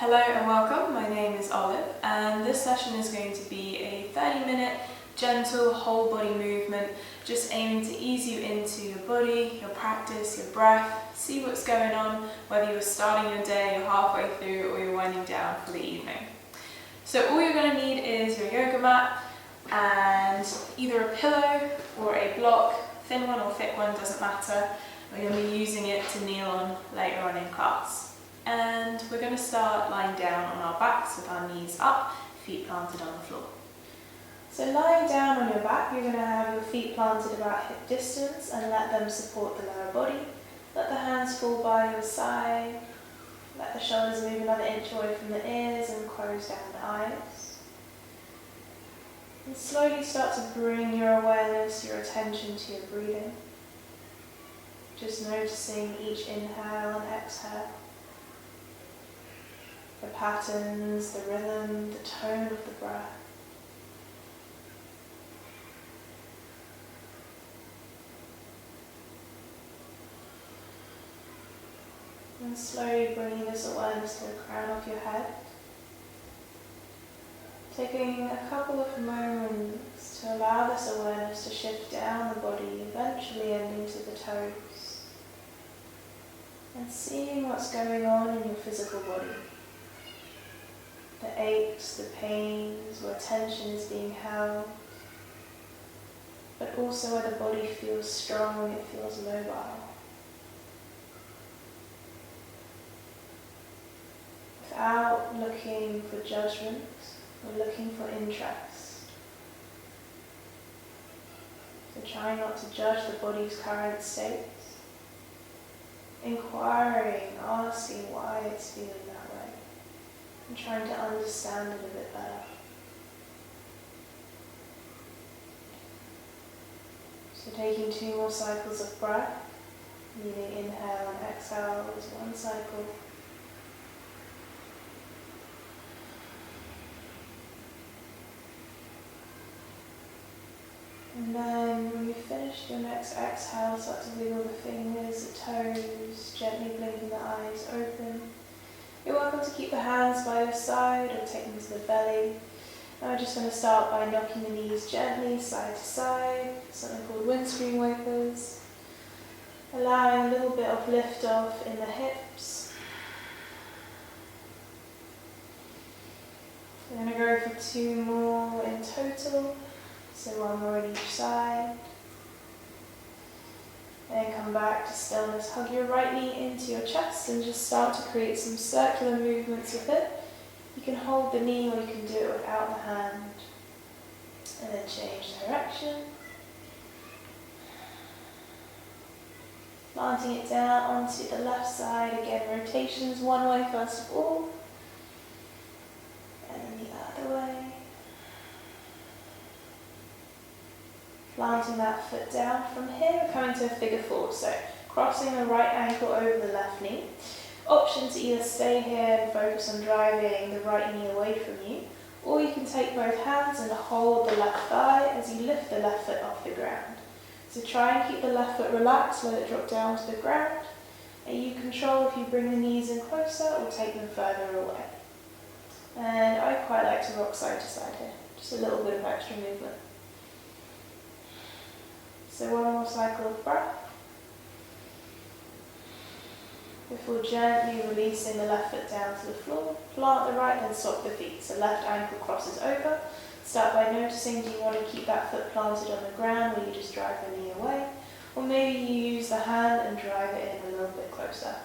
Hello and welcome, my name is Olive and this session is going to be a 30-minute gentle whole body movement just aiming to ease you into your body, your practice, your breath, see what's going on, whether you're starting your day, you're halfway through or you're winding down for the evening. So all you're going to need is your yoga mat and either a pillow or a block, thin one or thick one, doesn't matter. We're going to be using it to kneel on later on in class. And we're going to start lying down on our backs with our knees up, feet planted on the floor. So lying down on your back, you're going to have your feet planted about hip distance and let them support the lower body. Let the hands fall by your side. Let the shoulders move another inch away from the ears and close down the eyes. And slowly start to bring your awareness, your attention to your breathing. Just noticing each inhale and exhale. The patterns, the rhythm, the tone of the breath. And slowly bringing this awareness to the crown of your head. Taking a couple of moments to allow this awareness to shift down the body, eventually ending to the toes. And seeing what's going on in your physical body. The aches, the pains, where tension is being held, but also where the body feels strong, it feels mobile. Without looking for judgment or looking for interest. So try not to judge the body's current state. Inquiring, asking why it's feeling that way. And trying to understand it a bit better. So taking 2 more cycles of breath, meaning inhale and exhale is 1 cycle. And then when you've finished your next exhale, start to wiggle the fingers, the toes, gently blinking the eyes open. You're welcome to keep the hands by your side or take them to the belly. And we're just going to start by knocking the knees gently side to side, something called Windscreen Wipers. Allowing a little bit of lift off in the hips. We're going to go for 2 more in total, so 1 more on each side. Then come back to stillness. Hug your right knee into your chest and just start to create some circular movements with it. You can hold the knee or you can do it without the hand. And then change direction. Planting it down onto the left side. Again, rotations one way first of all. And then the other way. Planting that foot down. From here, we're coming to a figure 4. So crossing the right ankle over the left knee. Option to either stay here and focus on driving the right knee away from you, or you can take both hands and hold the left thigh as you lift the left foot off the ground. So try and keep the left foot relaxed, let it drop down to the ground, and you control if you bring the knees in closer or take them further away. And I quite like to rock side to side here, just a little bit of extra movement. So 1 more cycle of breath. Before gently releasing the left foot down to the floor, plant the right, then swap the feet. So left ankle crosses over. Start by noticing, do you want to keep that foot planted on the ground or you just drive the knee away? Or maybe you use the hand and drive it in a little bit closer.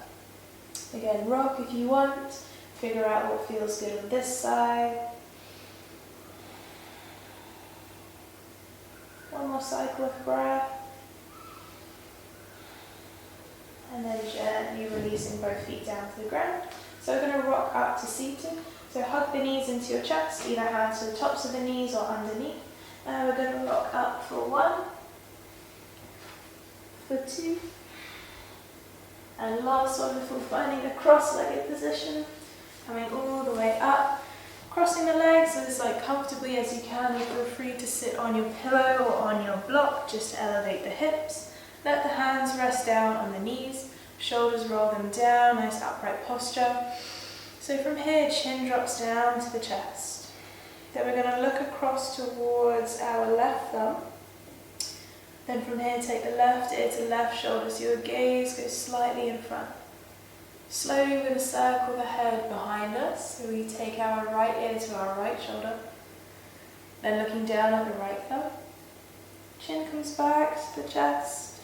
Again, rock if you want. Figure out what feels good on this side. 1 more cycle of breath. And then gently releasing both feet down to the ground. So we're going to rock up to seated. So hug the knees into your chest, either hands to the tops of the knees or underneath. And we're going to rock up for 1, for 2, and last one before finding a cross-legged position. Coming all the way up. Crossing the legs as comfortably as you can. You feel free to sit on your pillow or on your block just to elevate the hips. Let the hands rest down on the knees, shoulders roll them down, nice upright posture. So from here, chin drops down to the chest. Then we're going to look across towards our left thumb. Then from here, take the left ear to left shoulder, so your gaze goes slightly in front. Slowly we're going to circle the head behind us, so we take our right ear to our right shoulder. Then looking down at the right thumb. Chin comes back to the chest,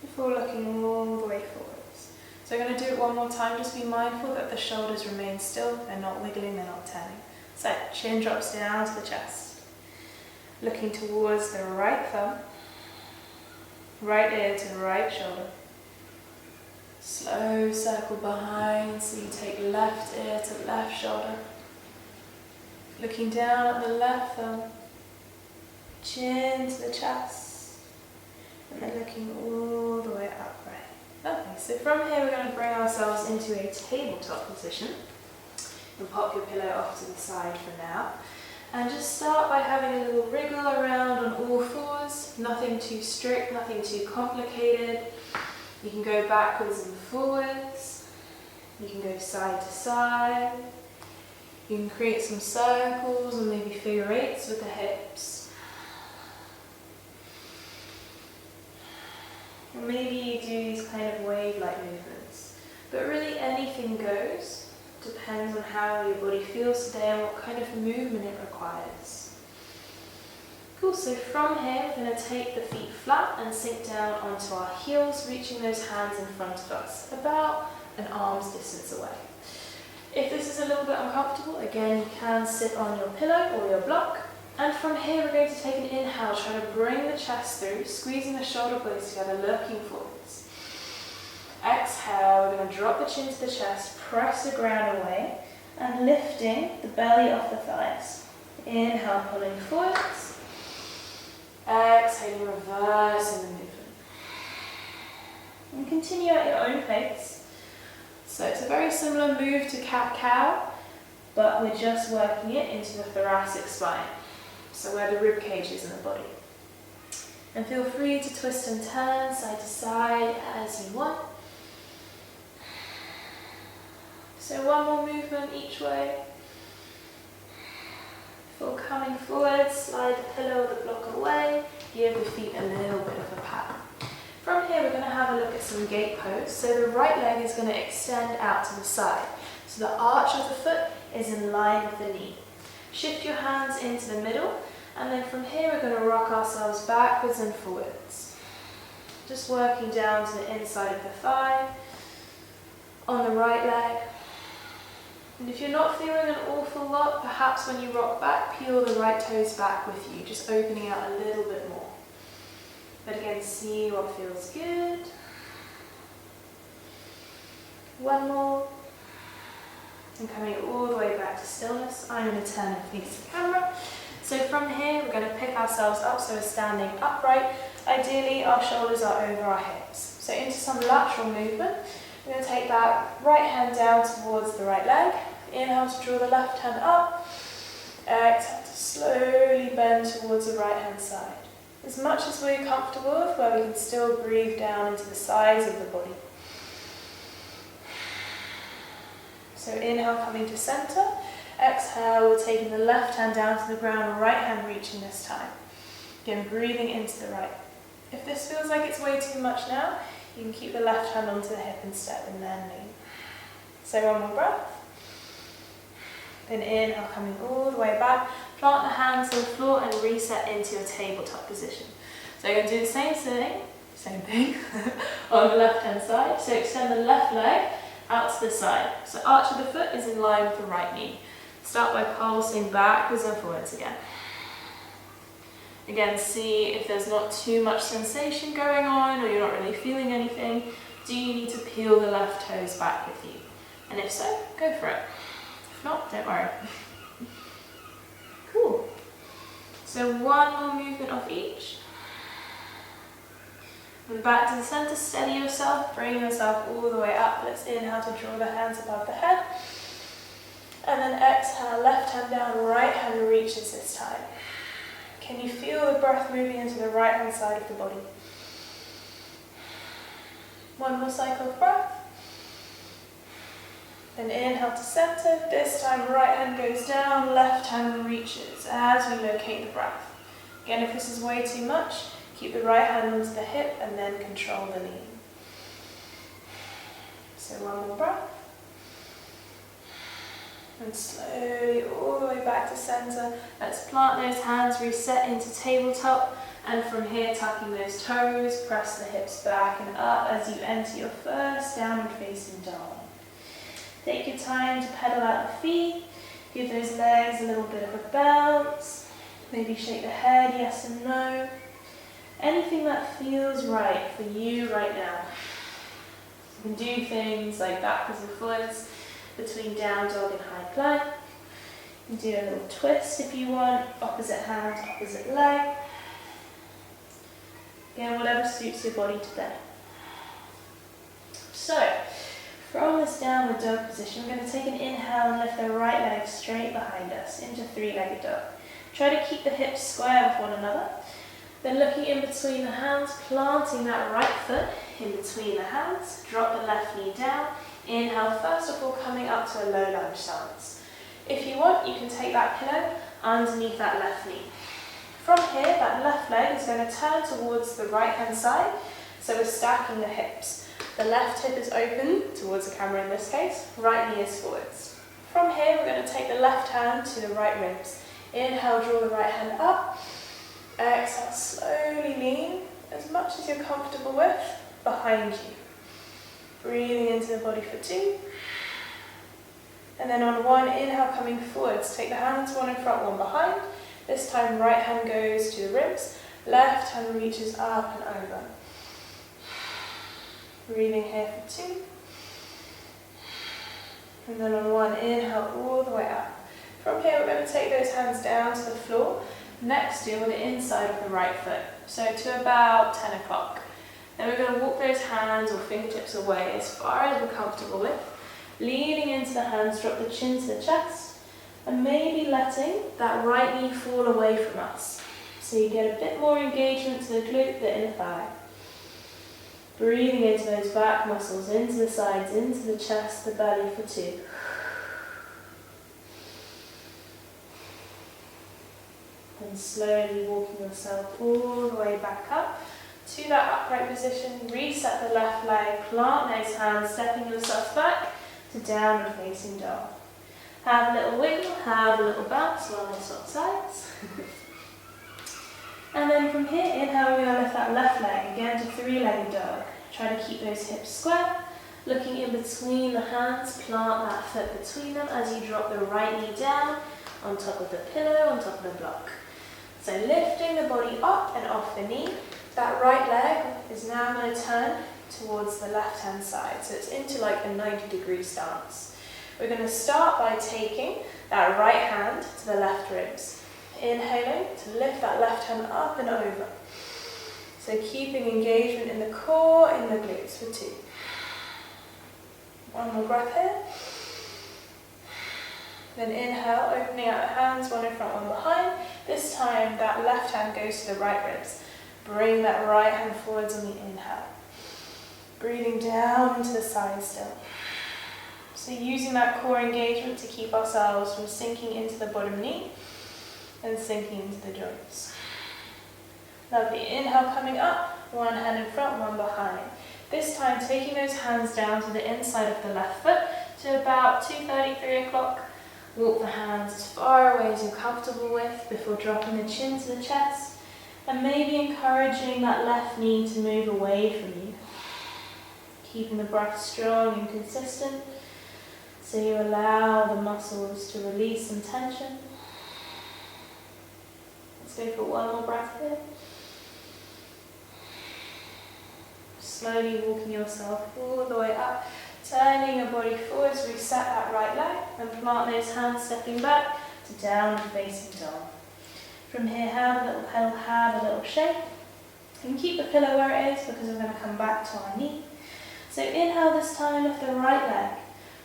before looking all the way forwards. So I'm going to do it one more time, just be mindful that the shoulders remain still, they're not wiggling, they're not turning. So chin drops down to the chest. Looking towards the right thumb. Right ear to the right shoulder. Slow circle behind, so you take left ear to left shoulder. Looking down at the left thumb. Chin to the chest. And then looking all the way upright. Lovely. So from here we're going to bring ourselves into a tabletop position. And pop your pillow off to the side for now. And just start by having a little wriggle around on all fours. Nothing too strict, nothing too complicated. You can go backwards and forwards. You can go side to side. You can create some circles and maybe figure eights with the hips. Or maybe you do these kind of wave-like movements. But really anything goes. Depends on how your body feels today and what kind of movement it requires. Cool, so from here we're going to take the feet flat and sink down onto our heels, reaching those hands in front of us, about an arm's distance away. If this is a little bit uncomfortable, again you can sit on your pillow or your block. And from here we're going to take an inhale, try to bring the chest through, squeezing the shoulder blades together, looking forwards. Exhale, we're going to drop the chin to the chest, press the ground away, and lifting the belly off the thighs. Inhale, pulling forwards. Exhaling, reversing the movement. And continue at your own pace. So it's a very similar move to cat-cow, but we're just working it into the thoracic spine. So where the rib cage is in the body. And feel free to twist and turn side to side as you want. So one more movement each way. Before coming forward, slide the pillow or the block away. Give the feet a little bit of a pat. From here we're going to have a look at some gate pose. So the right leg is going to extend out to the side. So the arch of the foot is in line with the knee. Shift your hands into the middle, and then from here we're going to rock ourselves backwards and forwards. Just working down to the inside of the thigh, on the right leg. And if you're not feeling an awful lot, perhaps when you rock back, peel the right toes back with you, just opening out a little bit more. But again, see what feels good. One more. And coming all the way back to stillness, I'm going to turn and face the camera. So from here, we're going to pick ourselves up, so we're standing upright. Ideally, our shoulders are over our hips. So into some lateral movement. We're going to take that right hand down towards the right leg. Inhale to draw the left hand up. Exhale to slowly bend towards the right hand side. As much as we're comfortable with, where we can still breathe down into the sides of the body. So inhale, coming to center. Exhale, we're taking the left hand down to the ground, right hand reaching this time. Again, breathing into the right. If this feels like it's way too much now, you can keep the left hand onto the hip instead and then lean. So one more breath. Then inhale, coming all the way back. Plant the hands on the floor and reset into a tabletop position. So you're going to do the same thing on the left hand side. So extend the left leg out to the side. So arch of the foot is in line with the right knee. Start by pulsing backwards and forwards again. Again, see if there's not too much sensation going on or you're not really feeling anything. Do you need to peel the left toes back with you? And if so, go for it. If not, don't worry. Cool. So one more movement off each. And back to the center, steady yourself, bring yourself all the way up. Let's inhale to draw the hands above the head. And then exhale, left hand down, right hand reaches this time. Can you feel the breath moving into the right hand side of the body? One more cycle of breath. Then inhale to center. This time right hand goes down, left hand reaches as we locate the breath. Again, if this is way too much, keep the right hand onto the hip and then control the lean. So one more breath. And slowly all the way back to center. Let's plant those hands, reset into tabletop. And from here, tucking those toes, press the hips back and up as you enter your first downward facing dog. Take your time to pedal out the feet. Give those legs a little bit of a bounce. Maybe shake the head, yes and no. Anything that feels right for you right now. You can do things like backwards and forwards between down dog and high plank. You can do a little twist if you want, opposite hand, opposite leg. Again, whatever suits your body today. So, from this downward dog position, we're going to take an inhale and lift the right leg straight behind us into three-legged dog. Try to keep the hips square with one another. Then looking in between the hands, planting that right foot in between the hands. Drop the left knee down. Inhale, first of all, coming up to a low lunge stance. If you want, you can take that pillow underneath that left knee. From here, that left leg is going to turn towards the right hand side, so we're stacking the hips. The left hip is open towards the camera in this case, right knee is forwards. From here, we're going to take the left hand to the right ribs. Inhale, draw the right hand up. Exhale, slowly lean as much as you're comfortable with behind you. Breathing into the body for 2. And then on 1, inhale, coming forwards. Take the hands one in front, one behind. This time, right hand goes to the ribs. Left hand reaches up and over. Breathing here for 2. And then on 1, inhale all the way up. From here, we're going to take those hands down to the floor, next to the inside of the right foot, so to about 10 o'clock. Then we're going to walk those hands or fingertips away as far as we're comfortable with. Leaning into the hands, drop the chin to the chest, and maybe letting that right knee fall away from us. So you get a bit more engagement to the glute, the inner thigh. Breathing into those back muscles, into the sides, into the chest, the belly for 2. And slowly walking yourself all the way back up to that upright position. Reset the left leg, plant those hands, stepping yourself back to downward facing dog. Have a little wiggle, have a little bounce while they swap sides. And then from here, inhale, we're going to lift that left leg again to three-legged dog. Try to keep those hips square. Looking in between the hands, plant that foot between them as you drop the right knee down on top of the pillow, on top of the block. So lifting the body up and off the knee. That right leg is now going to turn towards the left-hand side. So it's into like a 90-degree stance. We're going to start by taking that right hand to the left ribs. Inhaling to lift that left hand up and over. So keeping engagement in the core, in the glutes for 2. One more breath here. Then inhale, opening out the hands, one in front, one behind. This time that left hand goes to the right ribs. Bring that right hand forwards on the inhale. Breathing down into the side still. So using that core engagement to keep ourselves from sinking into the bottom knee and sinking into the joints. Lovely. Inhale coming up, one hand in front, one behind. This time taking those hands down to the inside of the left foot to about 2:30, 3 o'clock. Walk the hands as far away as you're comfortable with before dropping the chin to the chest and maybe encouraging that left knee to move away from you. Keeping the breath strong and consistent so you allow the muscles to release some tension. Let's go for one more breath here. Slowly walking yourself all the way up, turning your body forwards, reset that right leg and plant those hands stepping back to downward facing dog. From here, have a little pedal, have a little shake. You can keep the pillow where it is because we're going to come back to our knee. So inhale this time, lift the right leg.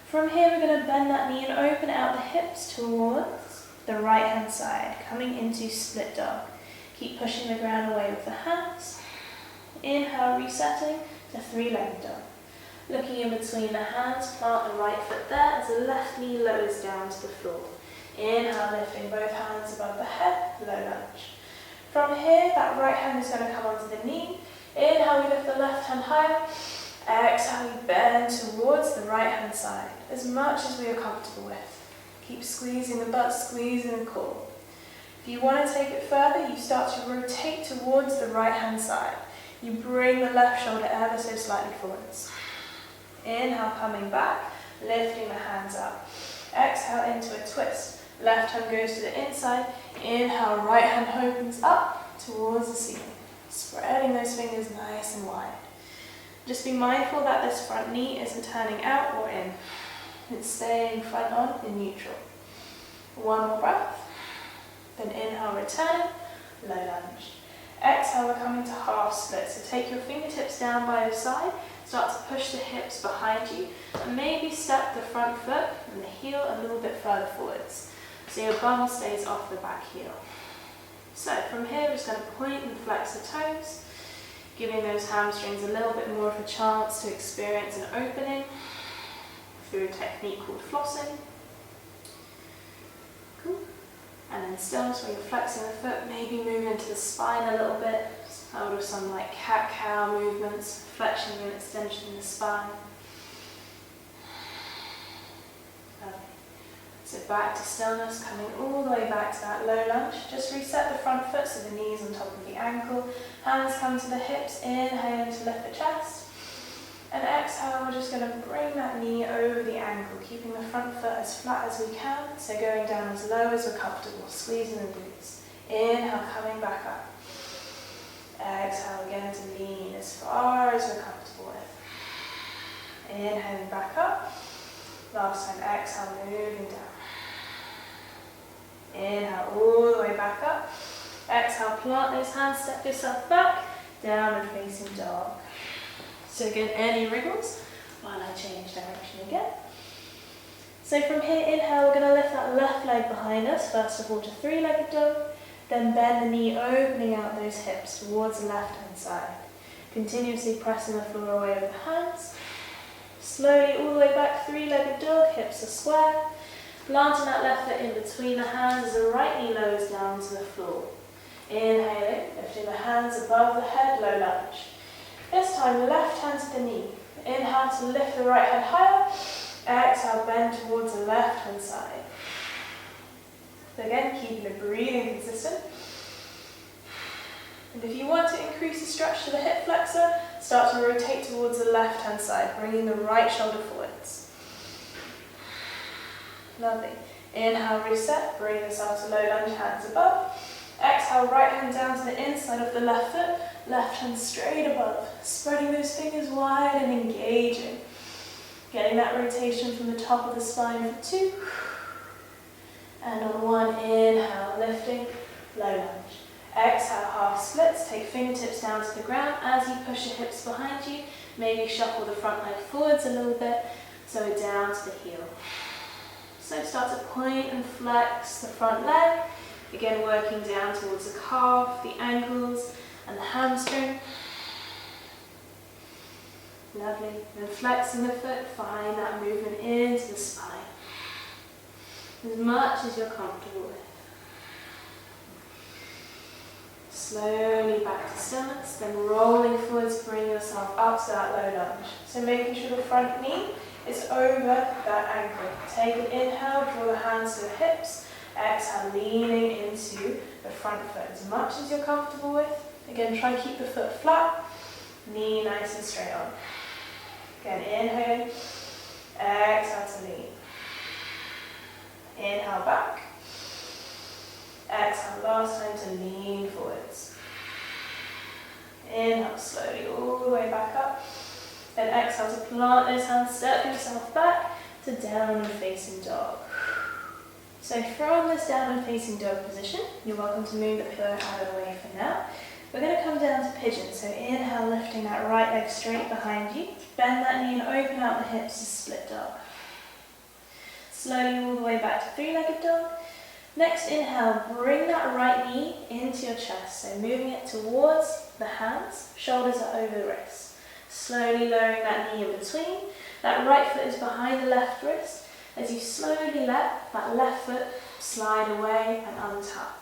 From here, we're going to bend that knee and open out the hips towards the right hand side, coming into split dog. Keep pushing the ground away with the hands. Inhale, resetting to three-legged dog. Looking in between the hands, plant the right foot there as the left knee lowers down to the floor. Inhale, lifting both hands above the head, low lunge. From here, that right hand is going to come onto the knee. Inhale, we lift the left hand higher. Exhale, we bend towards the right hand side, as much as we are comfortable with. Keep squeezing the butt, squeezing the core. If you want to take it further, you start to rotate towards the right hand side. You bring the left shoulder ever so slightly forwards. Inhale, coming back, lifting the hands up. Exhale into a twist. Left hand goes to the inside. Inhale, right hand opens up towards the ceiling. Spreading those fingers nice and wide. Just be mindful that this front knee isn't turning out or in. It's staying front on in neutral. One more breath. Then inhale, returning, low lunge. Exhale, we're coming to half split. So take your fingertips down by your side. Start to push the hips behind you. And maybe step the front foot and the heel a little bit further forwards. So your bum stays off the back heel. So from here, we're just going to point and flex the toes, giving those hamstrings a little bit more of a chance to experience an opening through a technique called flossing. Cool. And then stillness where you're flexing the foot, maybe move into the spine a little bit, out of some like cat-cow movements, flexion and extension in the spine. So back to stillness, coming all the way back to that low lunge. Just reset the front foot so the knee's on top of the ankle. Hands come to the hips, inhale to lift the chest. And exhale, we're just going to bring that knee over the ankle, keeping the front foot as flat as we can. So going down as low as we're comfortable, squeezing the glutes. Inhale, coming back up. Exhale again to lean as far as we're comfortable with. Inhaling back up. Last time, exhale, moving down. Inhale all the way back up. Exhale, plant those hands, step yourself back, downward facing dog. So again, any wriggles while I change direction again. So from here, inhale, we're going to lift that left leg behind us, first of all to three-legged dog, then bend the knee, opening out those hips towards the left-hand side. Continuously pressing the floor away with the hands. Slowly all the way back, three-legged dog, hips are square. Planting that left foot in between the hands as the right knee lowers down to the floor. Inhaling, lifting the hands above the head, low lunge. This time, left hand to the knee. Inhale to lift the right hand higher. Exhale, bend towards the left hand side. So again, keeping the breathing consistent. And if you want to increase the stretch to the hip flexor, start to rotate towards the left hand side, bringing the right shoulder forwards. Lovely. Inhale, reset, bring yourself to low lunge, hands above. Exhale, right hand down to the inside of the left foot, left hand straight above, spreading those fingers wide and engaging. Getting that rotation from the top of the spine for 2. And on 1, inhale, lifting, low lunge. Exhale, half splits, take fingertips down to the ground as you push your hips behind you. Maybe shuffle the front leg forwards a little bit, so we're down to the heel. So start to point and flex the front leg. Again, working down towards the calf, the ankles, and the hamstring. Lovely. Then flexing the foot, find that movement into the spine. As much as you're comfortable with. Slowly back to stillness, then rolling forwards, bring yourself up to that low lunge. So making sure the front knee is over that ankle. Take an inhale, draw the hands to the hips. Exhale, leaning into the front foot as much as you're comfortable with. Again, try and keep the foot flat, knee nice and straight on. Again, inhale, exhale to lean. Inhale back. Exhale, last time to lean forwards. Inhale slowly all the way back up. Then exhale to plant those hands, step yourself back to downward facing dog. So from this downward facing dog position, you're welcome to move the pillow out of the way for now. We're going to come down to pigeon. So inhale, lifting that right leg straight behind you. Bend that knee and open out the hips to split dog. Slowly all the way back to three-legged dog. Next inhale, bring that right knee into your chest. So moving it towards the hands, shoulders are over the wrists. Slowly lowering that knee in between. That right foot is behind the left wrist as you slowly let that left foot slide away and untuck.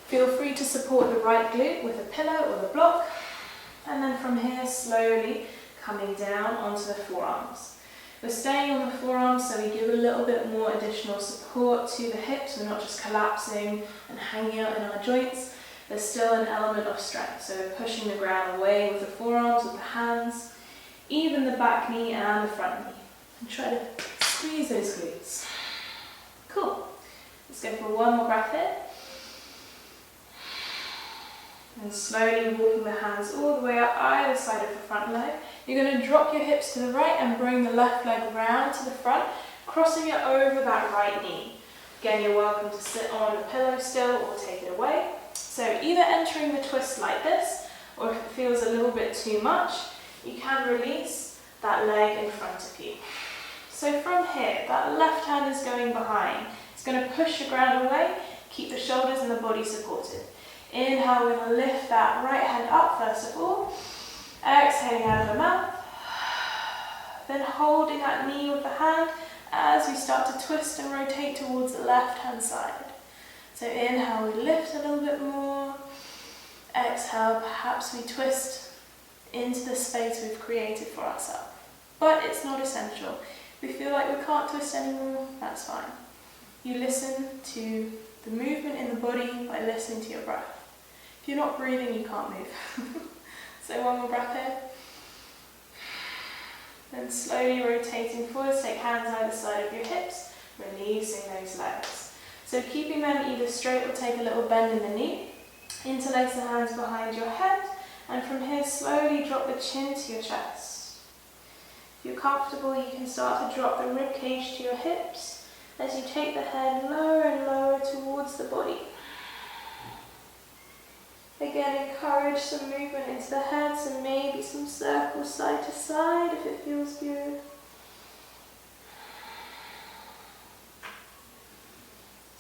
Feel free to support the right glute with a pillow or the block, and then from here slowly coming down onto the forearms. We're staying on the forearms so we give a little bit more additional support to the hips. We're not just collapsing and hanging out in our joints. There's still an element of strength, so we're pushing the ground away with the forearms, with the hands, even the back knee and the front knee. And try to squeeze those glutes. Cool. Let's go for one more breath here. And slowly walking the hands all the way up either side of the front leg. You're going to drop your hips to the right and bring the left leg round to the front, crossing it over that right knee. Again, you're welcome to sit on the pillow still or take it away. So either entering the twist like this, or if it feels a little bit too much, you can release that leg in front of you. So from here, that left hand is going behind. It's going to push the ground away, keep the shoulders and the body supported. Inhale, we're going to lift that right hand up first of all. Exhaling out of the mouth. Then holding that knee with the hand as we start to twist and rotate towards the left hand side. So inhale, we lift a little bit more. Exhale, perhaps we twist into the space we've created for ourselves. But it's not essential. If we feel like we can't twist anymore, that's fine. You listen to the movement in the body by listening to your breath. If you're not breathing, you can't move. So one more breath here. Then slowly rotating forwards, take hands either side of your hips, releasing those legs. So keeping them either straight or take a little bend in the knee. Interlace the hands behind your head, and from here slowly drop the chin to your chest. If you're comfortable, you can start to drop the rib cage to your hips as you take the head lower and lower towards the body. Again, encourage some movement into the head, so maybe some circles side to side if it feels good.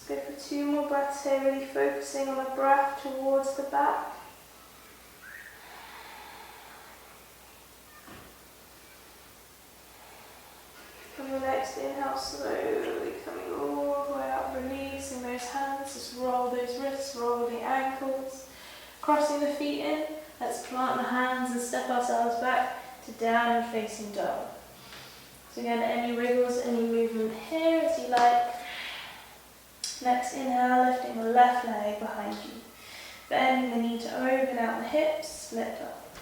Let's go for 2 more breaths here, really focusing on the breath towards the back. On the next inhale, slowly coming all the way up, releasing those hands, just roll those wrists, roll the ankles. Crossing the feet in, let's plant the hands and step ourselves back to down and facing dog. So again, any wriggles, any movement here as you like. Next inhale, lifting the left leg behind you. Bending the knee to open out the hips, lift up.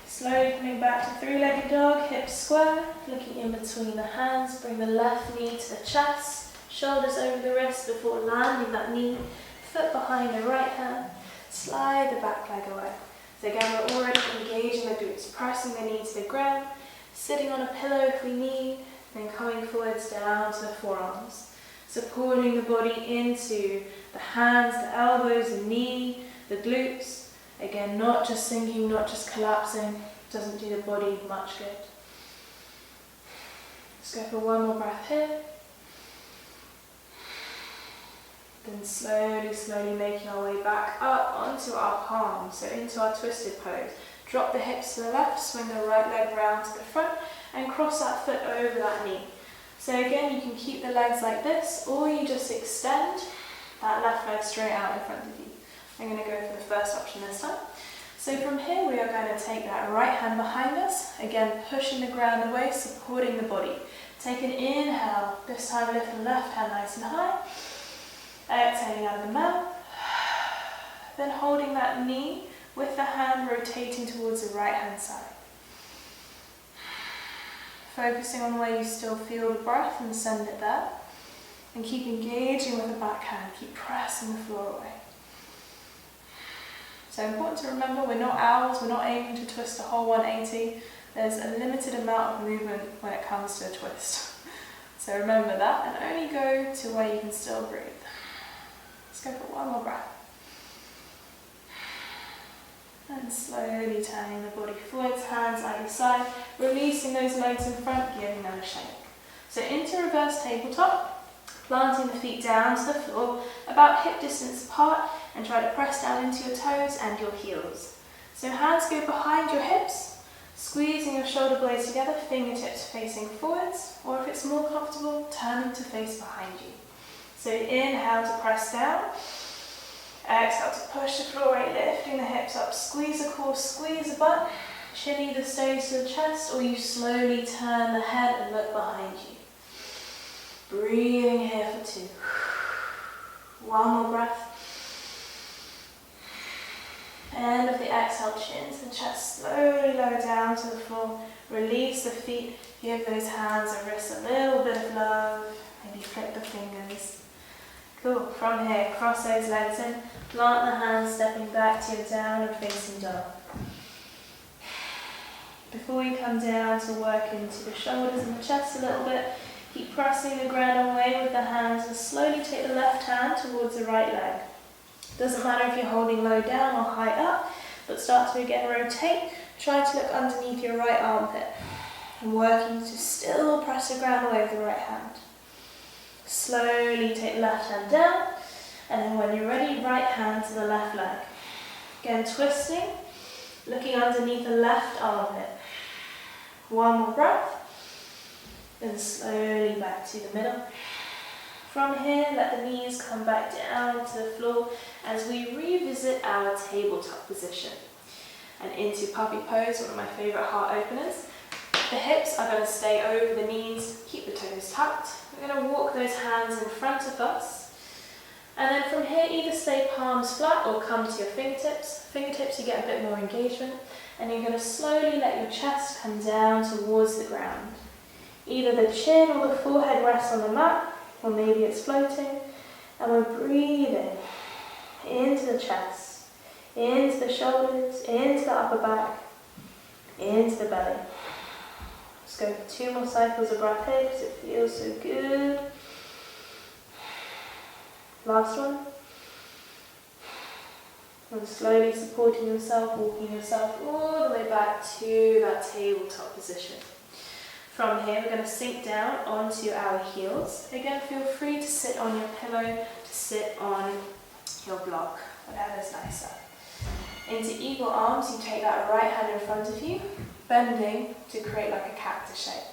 Slowly coming back to 3-legged dog, hips square, looking in between the hands, bring the left knee to the chest, shoulders over the wrist before landing that knee, foot behind the right hand. Slide the back leg away. So again, we're already engaging the glutes, pressing the knee to the ground, sitting on a pillow if we need, then coming forwards down to the forearms. Supporting the body into the hands, the elbows, the knee, the glutes. Again, not just sinking, not just collapsing. Doesn't do the body much good. Let's go for one more breath here. Then slowly making our way back up onto our palms, so into our twisted pose. Drop the hips to the left, swing the right leg round to the front, and cross that foot over that knee. So again, you can keep the legs like this, or you just extend that left leg straight out in front of you. I'm going to go for the first option this time. So from here, we are going to take that right hand behind us, again pushing the ground away, supporting the body. Take an inhale, this time lift the left hand nice and high. Exhaling out of the mouth, then holding that knee with the hand rotating towards the right hand side. Focusing on where you still feel the breath and send it there. And keep engaging with the back hand, keep pressing the floor away. So important to remember, we're not owls, we're not aiming to twist a whole 180. There's a limited amount of movement when it comes to a twist. So remember that, and only go to where you can still breathe. Let's go for one more breath. And slowly turning the body forwards, hands either side, releasing those legs in front, giving them a shake. So into reverse tabletop, planting the feet down to the floor, about hip distance apart, and try to press down into your toes and your heels. So hands go behind your hips, Squeezing your shoulder blades together, fingertips facing forwards, or if it's more comfortable, turning to face behind you. So inhale to press down, exhale to push the floor right, lifting the hips up, squeeze the core, squeeze the butt, chin either stays to the chest or you slowly turn the head and look behind you. Breathing here for 2. One more breath. End of the exhale, chin to the chest, slowly lower down to the floor. Release the feet, give those hands and wrists a little bit of love. Maybe flip the fingers. Cool, from here, cross those legs in, plant the hands, stepping back to your downward facing dog. Before you come down to work into the shoulders and the chest a little bit, keep pressing the ground away with the hands and slowly take the left hand towards the right leg. Doesn't matter if you're holding low down or high up, but start to again rotate. Try to look underneath your right armpit and working to still press the ground away with the right hand. Slowly take the left hand down, and then when you're ready, right hand to the left leg. Again, twisting, looking underneath the left armpit. One more breath, then slowly back to the middle. From here, let the knees come back down to the floor as we revisit our tabletop position. And into puppy pose, one of my favourite heart openers. The hips are going to stay over the knees, keep the toes tucked. We're going to walk those hands in front of us. And then from here, either stay palms flat or come to your fingertips. Fingertips, you get a bit more engagement. And you're going to slowly let your chest come down towards the ground. Either the chin or the forehead rests on the mat, or maybe it's floating. And we're breathing into the chest, into the shoulders, into the upper back, into the belly. Let's go for 2 more cycles of breath here because it feels so good. Last one. And slowly supporting yourself, walking yourself all the way back to that tabletop position. From here, we're going to sink down onto our heels. Again, feel free to sit on your pillow, to sit on your block, whatever's nicer. Into eagle arms, you take that right hand in front of you, bending to create like a cactus shape.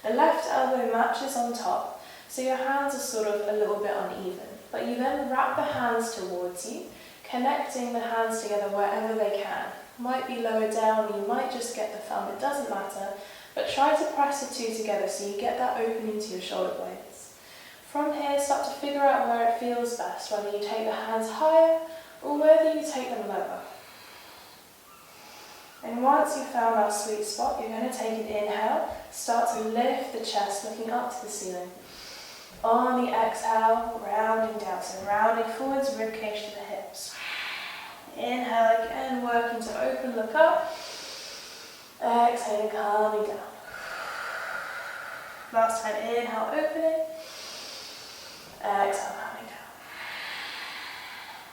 The left elbow matches on top, so your hands are sort of a little bit uneven. But you then wrap the hands towards you, connecting the hands together wherever they can. Might be lower down, or you might just get the thumb, it doesn't matter. But try to press the 2 together so you get that opening to your shoulder blades. From here, start to figure out where it feels best, whether you take the hands higher or whether you take them lower. And once you've found that sweet spot, you're going to take an inhale, start to lift the chest, looking up to the ceiling. On the exhale, rounding down, so rounding forwards, ribcage to the hips. Inhale again, working to open, look up. Exhaling, calming down. Last time, inhale, opening. Exhale, calming down.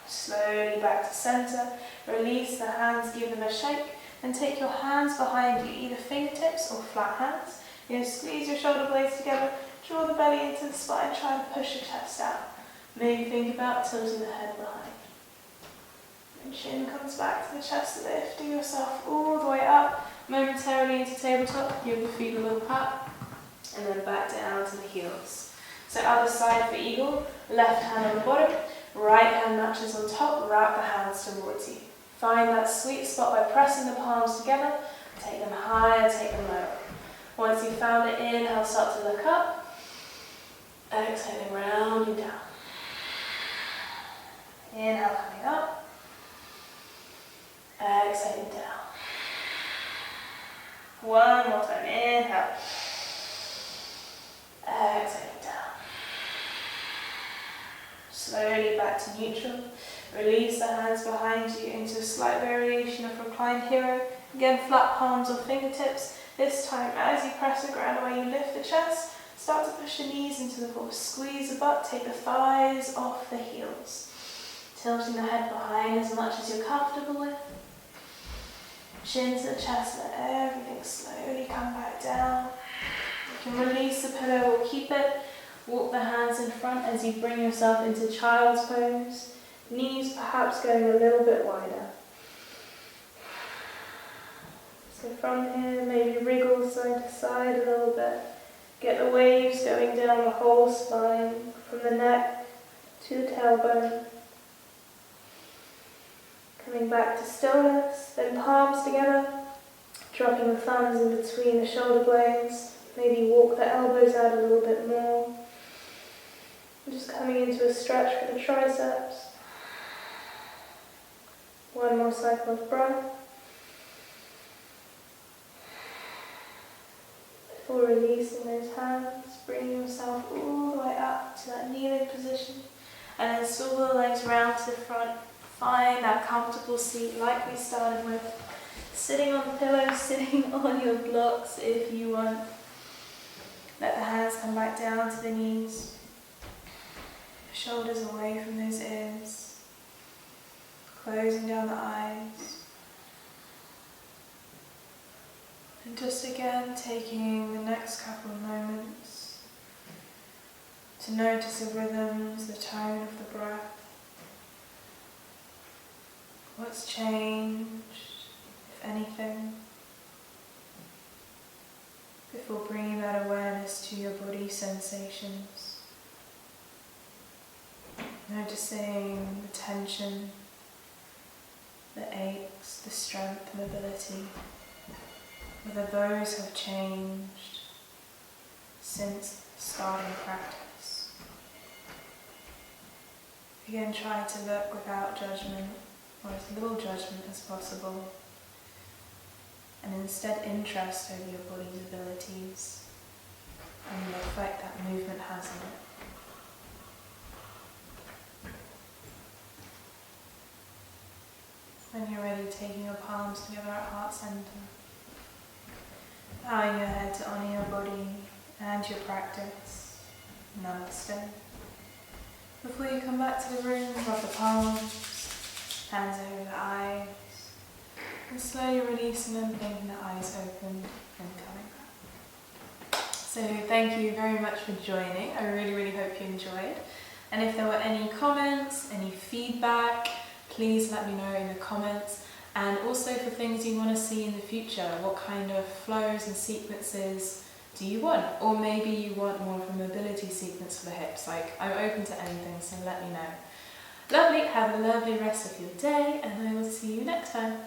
Slowly back to center. Release the hands, give them a shake. And take your hands behind you, either fingertips or flat hands. You're going to squeeze your shoulder blades together, draw the belly into the spine, try and push your chest out. Maybe think about tilting the head behind. And chin comes back to the chest, lifting yourself all the way up. Momentarily into tabletop, give the feet a little pat, and then back down to the heels. So other side for eagle, left hand on the bottom, right hand matches on top, wrap the hands towards you. Find that sweet spot by pressing the palms together, take them higher, take them lower. Once you've found it, inhale, start to look up, exhaling, rounding down. Inhale, coming up, exhaling down. One more time, inhale, exhaling down. Slowly back to neutral. Release the hands behind you into a slight variation of Reclined Hero. Again, flat palms or fingertips. This time, as you press the ground away, you lift the chest. Start to push the knees into the floor. Squeeze the butt, take the thighs off the heels. Tilting the head behind as much as you're comfortable with. Chin to the chest, let everything slowly come back down. You can release the pillow or keep it. Walk the hands in front as you bring yourself into child's pose. Knees perhaps going a little bit wider. So from here, maybe wriggle side to side a little bit. Get the waves going down the whole spine, from the neck to the tailbone. Coming back to stillness, then palms together, dropping the thumbs in between the shoulder blades. Maybe walk the elbows out a little bit more. And just coming into a stretch for the triceps. One more cycle of breath. Before releasing those hands, bring yourself all the way up to that kneeling position. And then swivel the legs round to the front. Find that comfortable seat like we started with. Sitting on the pillow, sitting on your blocks if you want. Let the hands come back down to the knees. Shoulders away from those ears. Closing down the eyes. And just again taking the next couple of moments to notice the rhythms, the tone of the breath. What's changed, if anything, before bringing that awareness to your body sensations. Noticing the tension, the aches, the strength, mobility, whether those have changed since starting practice. Again, try to look without judgment, or as little judgment as possible, and instead interest over your body's abilities and the effect that movement has on it. When you're ready, taking your palms together at heart center, bowing your head to honour your body and your practice. Namaste. Before you come back to the room, drop the palms, hands over the eyes, and slowly releasing them, leaving the eyes open and coming back. So thank you very much for joining. I really hope you enjoyed. And if there were any comments, any feedback, please let me know in the comments. And also for things you want to see in the future, what kind of flows and sequences do you want? Or maybe you want more of a mobility sequence for the hips. I'm open to anything, so let me know. Lovely, have a lovely rest of your day, and I will see you next time.